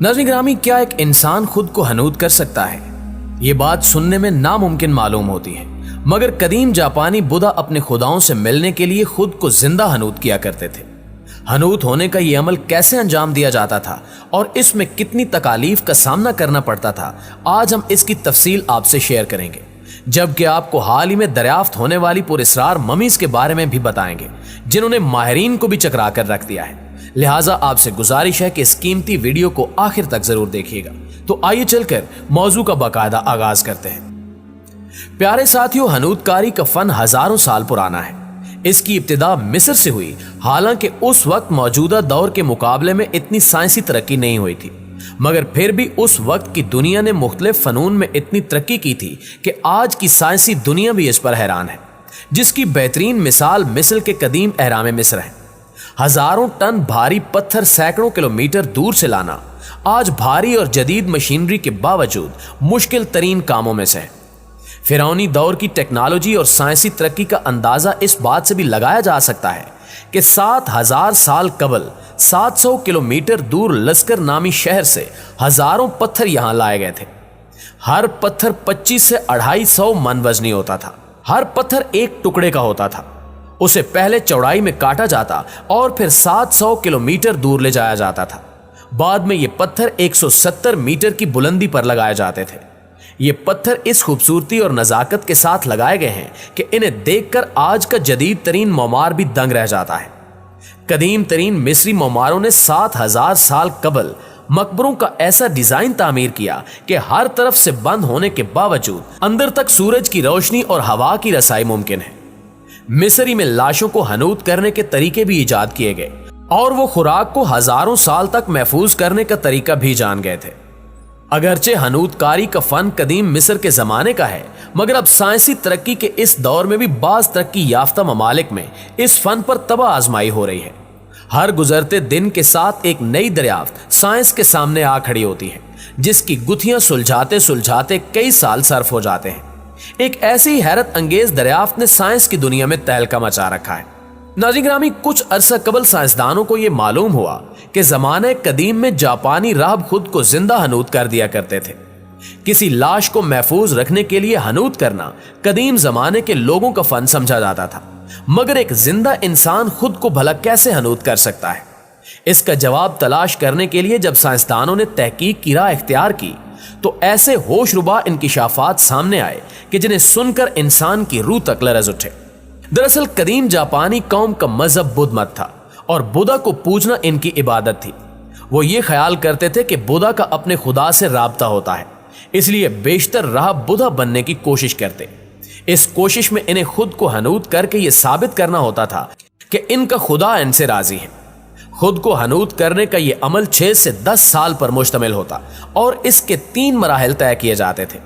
नाज़रीन ग्रामी, क्या एक इंसान खुद को हनूद कर सकता है? ये बात सुनने में नामुमकिन मालूम होती है, मगर कदीम जापानी बुद्धा अपने खुदाओं से मिलने के लिए खुद को जिंदा हनूद किया करते थे। हनूद होने का ये अमल कैसे अंजाम दिया जाता था और इसमें कितनी तकालीफ का सामना करना पड़ता था, आज हम इसकी तफसील आपसे शेयर करेंगे, जबकि आपको हाल ही में दरियाफ्त होने वाली पुरअसरार ममीज के बारे में भी बताएंगे, जिन्होंने माहिरीन को भी चकरा कर रख दिया है। लिहाजा आपसे गुजारिश है कि इस कीमती वीडियो को आखिर तक जरूर देखिएगा। तो आइए चलकर मौजू का बाकायदा आगाज करते हैं। प्यारे साथियों, हनूदकारी का फन हजारों साल पुराना है। इसकी इब्तिदा मिस्र से हुई, हालांकि उस वक्त मौजूदा दौर के मुकाबले में इतनी साइंसी तरक्की नहीं हुई थी, मगर फिर भी उस वक्त की दुनिया ने मुख्तलिफ फनून में इतनी तरक्की की थी कि आज की साइंसी दुनिया भी इस पर हैरान है, जिसकी बेहतरीन मिसाल मिस्र के कदीम अहराम मिस्र है। हजारों टन भारी पत्थर सैकड़ों किलोमीटर दूर से लाना आज भारी और जदीद मशीनरी के बावजूद मुश्किल तरीन कामों में से है। फिरौनी दौर की टेक्नोलॉजी और साइंसी तरक्की का अंदाजा इस बात से भी लगाया जा सकता है कि 7000 साल कबल 700 किलोमीटर दूर लश्कर नामी शहर से हजारों पत्थर यहां लाए गए थे। हर पत्थर 25 से 250 मन वजनी होता था। हर पत्थर एक टुकड़े का होता था। उसे पहले चौड़ाई में काटा जाता और फिर 700 किलोमीटर दूर ले जाया जाता था। बाद में ये पत्थर 170 मीटर की बुलंदी पर लगाए जाते थे। ये पत्थर इस खूबसूरती और नजाकत के साथ लगाए गए हैं कि इन्हें देखकर आज का जदीद तरीन मोमार भी दंग रह जाता है। कदीम तरीन मिस्री मोमारों ने 7000 साल कबल मकबरों का ऐसा डिजाइन तामीर किया कि हर तरफ से बंद होने के बावजूद अंदर तक सूरज की रोशनी और हवा की रसाई मुमकिन है। मिस्री में लाशों को हनूद करने के तरीके भी इजाद किए गए और वो खुराक को हजारों साल तक महफूज करने का तरीका भी जान गए थे। अगरचे हनूदकारी का फन कदीम मिस्र के जमाने का है, मगर अब साइंसी तरक्की के इस दौर में भी बाज तरक्की याफ्ता ममालिक में इस फन पर तबाह आजमाई हो रही है। हर गुजरते दिन के साथ एक नई दरियाफ्त साइंस के सामने आ खड़ी होती है, जिसकी गुत्थियां सुलझाते सुलझाते कई साल सर्फ हो जाते हैं। एक ऐसी हैरत अंगेज दरियाफ्त ने साइंस की दुनिया में तहलका मचा रखा है। नाज़रीन ग्रामी, कुछ अरसा कबल साइंसदानों को यह मालूम हुआ कि जमाने कदीम में जापानी राहब खुद को जिंदा हनूद कर दिया करते थे। किसी लाश को महफूज रखने के लिए हनूद करना कदीम जमाने के लोगों का फन समझा जाता था, मगर एक जिंदा इंसान खुद को भला कैसे हनूद कर सकता है? इसका जवाब तलाश करने के लिए जब साइंसदानों ने तहकीक की राह इख्तियार की, तो ऐसे होशरुबा इंकिशाफात सामने आए कि जिन्हें सुनकर इंसान की रूह तक लरज उठे। दरअसल कदीम जापानी कौम का मजहब बुद्ध मत था और बुद्धा को पूजना इनकी इबादत थी। वो ये ख्याल करते थे कि बुद्धा का अपने खुदा से राबता होता है, इसलिए बेशतर राह बुद्धा बनने की कोशिश करते। इस कोशिश में इन्हें खुद को हनूद करके ये साबित करना होता था कि इनका खुदा इनसे राजी है। खुद को हनूद करने का ये अमल 6 से 10 साल पर मुश्तमिल होता और इसके 3 मराहिल तय किए जाते थे।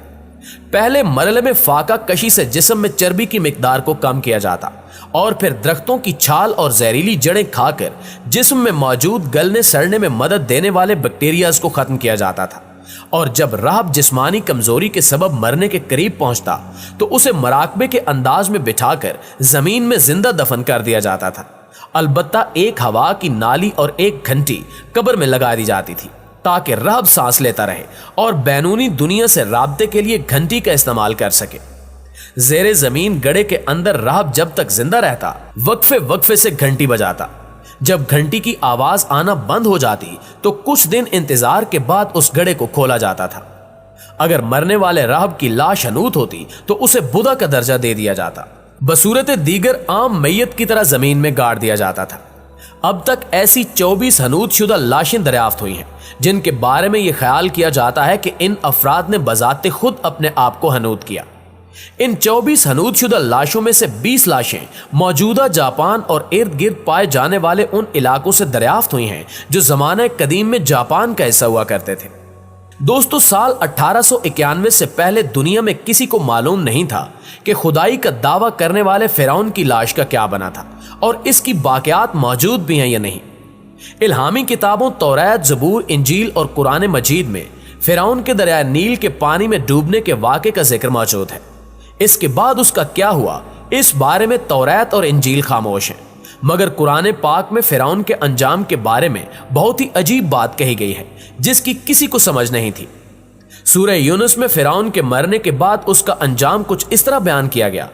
पहले मरहले में फाका कशी से जिस्म में चर्बी की मिकदार को कम किया जाता और फिर दरख्तों की छाल और जहरीली जड़ें खाकर जिस्म में मौजूद गलने सड़ने में मदद देने वाले बैक्टीरियाज को खत्म किया जाता था। और जब राहब जिस्मानी कमजोरी के सबब मरने के करीब पहुंचता तो उसे मराकबे के अंदाज में बिठाकर जमीन में जिंदा दफन कर दिया जाता था। अलबत्ता एक हवा की नाली और एक घंटी कब्र में लगा दी जाती थी ताकि राहब सांस लेता रहे और बैनूनी दुनिया से राब्ते के लिए घंटी का इस्तेमाल कर सके। जेरे जमीन गड़े के अंदर राहब जब तक जिंदा रहता, वक्फे वक्फे से घंटी बजाता। जब घंटी की आवाज आना बंद हो जाती तो कुछ दिन इंतजार के बाद उस गड़े को खोला जाता था। अगर मरने वाले राहब की लाश हनूद होती तो उसे बुद्धा का दर्जा दे दिया जाता, बसूरत दीगर आम मैयत की तरह जमीन में गाड़ दिया जाता था। अब तक ऐसी 24 हनूद शुदा लाशें दरियाफ्त हुई हैं, जिनके बारे में यह ख्याल किया जाता है कि इन अफराद ने बजाते खुद अपने आप को हनूद किया। इन 24 हनूद शुदा लाशों में से 20 लाशें मौजूदा जापान और इर्द गिर्द पाए जाने वाले उन इलाकों से दरियाफ्त हुई हैं जो जमाने कदीम में जापान का हिस्सा हुआ करते थे। दोस्तों, साल 1891 से पहले दुनिया में किसी को मालूम नहीं था कि खुदाई का दावा करने वाले फिरौन की लाश का क्या बना था और इसकी बाक़ियात मौजूद भी हैं या नहीं। इल्हामी किताबों तौरात, ज़बूर, इंजील और कुरान मजीद में फिरौन के दरियाए नील के पानी में डूबने के वाक़े का जिक्र मौजूद है। इसके बाद उसका क्या हुआ, इस बारे में तौरात और इंजील खामोश हैं, मगर कुरान पाक में फिरौन के अंजाम के बारे में बहुत ही अजीब बात कही गई है जिसकी किसी को समझ नहीं थी। सूरह यूनुस में फिरौन के मरने के बाद उसका अंजाम कुछ इस तरह बयान किया गया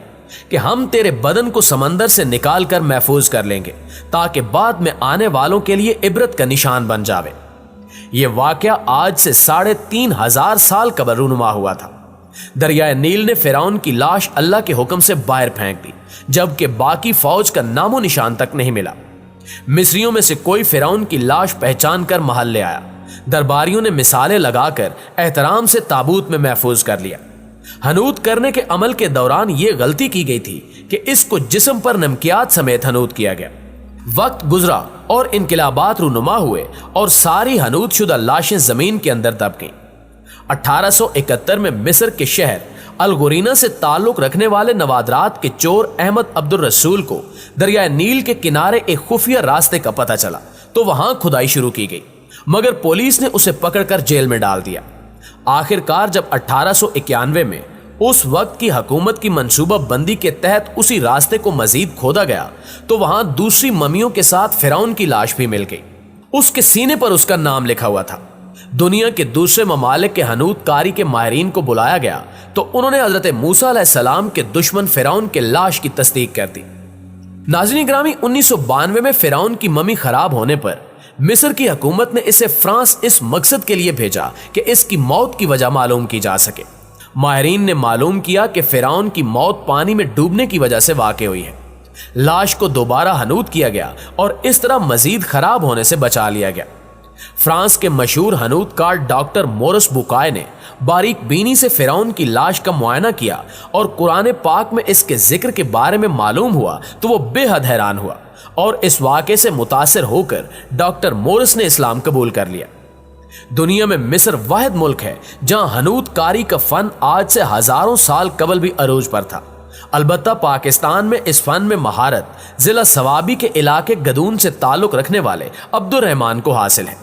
कि हम तेरे बदन को समंदर से निकाल कर महफूज कर लेंगे ताकि बाद में आने वालों के लिए इबरत का निशान बन जावे। यह वाकया आज से 3500 साल कबल रूनुमा हुआ था। दरियाए नील ने फिरौन की लाश अल्लाह के हुक्म से बाहर फेंक दी, जबकि बाकी फौज का नामो निशान तक नहीं मिला। मिस्रियों में से कोई फिरौन की लाश पहचान कर महल ले आया। दरबारियों ने मिसालें लगाकर एहतराम से ताबूत में महफूज कर लिया। हनूत करने के अमल के दौरान यह गलती की गई थी कि इसको जिस्म पर नमकियात समेत हनूत किया गया। वक्त गुजरा और इनकलाबात रूनुमा हुए और सारी हनूत शुदा लाशें जमीन के अंदर दब गईं। 1871 में मिस्र के शहर अलगोरीना से ताल्लुक रखने वाले नवादरात के चोर अहमद अब्दुल रसूल को दरिया नील के किनारे एक खुफिया रास्ते का पता चला तो वहां खुदाई शुरू की गई, मगर पुलिस ने उसे पकड़कर जेल में डाल दिया। आखिरकार जब 1891 में उस वक्त की हुकूमत की मंसूबा बंदी के तहत उसी रास्ते को मजीद खोदा गया तो वहां दूसरी ममियों के साथ फिरौन की लाश भी मिल गई। उसके सीने पर उसका नाम लिखा हुआ था। दुनिया के दूसरे ममालिक के हनूत कारी के माहिरीन को बुलाया गया तो उन्होंने हजरत मूसा अलैहिस्सलाम के दुश्मन फिरौन के लाश की तस्दीक कर दी। नाज़रीन ग्रामी, 1992 में फिरौन की ममी खराब होने पर मिस्र की हुकूमत ने इसे फ्रांस इस मकसद के लिए भेजा कि इसकी मौत की वजह मालूम की जा सके। माहिरीन ने मालूम किया कि फिरौन की मौत पानी में डूबने की वजह से वाक़ हुई है। लाश को दोबारा हनूत किया गया और इस तरह मजीद खराब होने से बचा लिया गया। फ्रांस के मशहूर हनूतकार डॉक्टर मोरिस बुकाय ने बारीक बीनी से फिरौन की लाश का मुआयना किया और कुरान पाक में इसके जिक्र के बारे में मालूम हुआ तो वो बेहद हैरान हुआ और इस वाक़े से मुतासिर होकर डॉक्टर मोरिस ने इस्लाम कबूल कर लिया। दुनिया में मिस्र वाहिद मुल्क है जहां हनूतकारी का फन आज से हजारों साल कबल भी अरूज पर था। अलबत्ता पाकिस्तान में इस फन में महारत जिला सवाबी के इलाके गदून से ताल्लुक रखने वाले अब्दुल रहमान को हासिल है।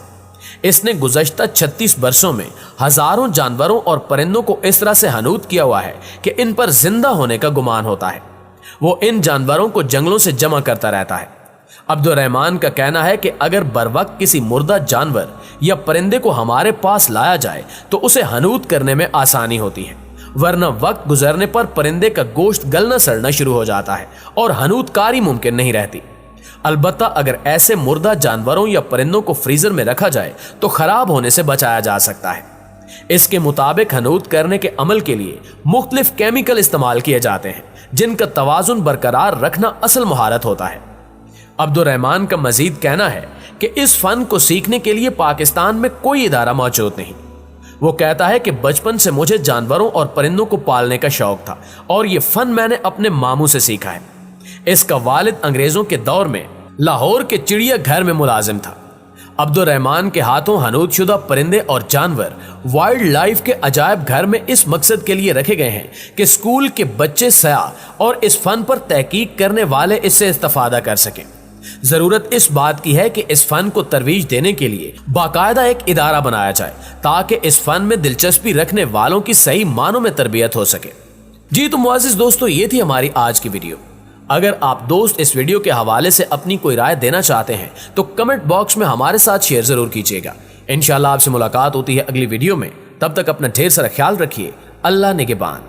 इसने गुज़श्ता 36 बरसों में हजारों जानवरों और परिंदों को इस तरह से हनूत किया हुआ है कि इन पर जिंदा होने का गुमान होता है। वो इन जानवरों को जंगलों से जमा करता रहता है। अब्दुल रहमान का कहना है कि अगर बरवक्त किसी मुर्दा जानवर या परिंदे को हमारे पास लाया जाए तो उसे हनूत करने में आसानी होती है, वरना वक्त गुजरने पर परिंदे का गोश्त गलना सड़ना शुरू हो जाता है और हनूतकारी मुमकिन नहीं रहती। अलबत्ता अगर ऐसे मुर्दा जानवरों या परिंदों को फ्रीजर में रखा जाए तो खराब होने से बचाया जा सकता है। इसके मुताबिक हनूत करने के अमल के लिए मुख्तलिफ केमिकल इस्तेमाल किए जाते हैं जिनका तवाजुन बरकरार रखना असल महारत होता है। अब्दुल रहमान का मजीद कहना है कि इस फन को सीखने के लिए पाकिस्तान में कोई इदारा मौजूद नहीं। वो कहता है कि बचपन से मुझे जानवरों और परिंदों को पालने का शौक था और ये फन मैंने अपने मामू से सीखा है। इसका वालिद अंग्रेजों के दौर में लाहौर के चिड़िया घर में मुलाजिम था। अब्दुल रहमान के हाथों हनूत शुदा परिंदे और जानवर वाइल्ड लाइफ के अजायब घर में इस मकसद के लिए रखे गए हैं कि स्कूल के बच्चे सयाह और इस फन पर तहकीक करने वाले इससे इस्तेफादा कर सकें। जरूरत इस बात की है कि इस फन को तरवीज देने के लिए बाकायदा एक इदारा बनाया जाए ताकि इस फन में दिलचस्पी रखने वालों की सही मानों में तरबियत हो सके। जी तो मुआज़िज़ दोस्तों, ये थी हमारी आज की वीडियो। अगर आप दोस्त इस वीडियो के हवाले से अपनी कोई राय देना चाहते हैं तो कमेंट बॉक्स में हमारे साथ शेयर जरूर कीजिएगा। इंशाल्लाह आपसे मुलाकात होती है अगली वीडियो में। तब तक अपना ढेर सारा ख्याल रखिए। अल्लाह निगहबान।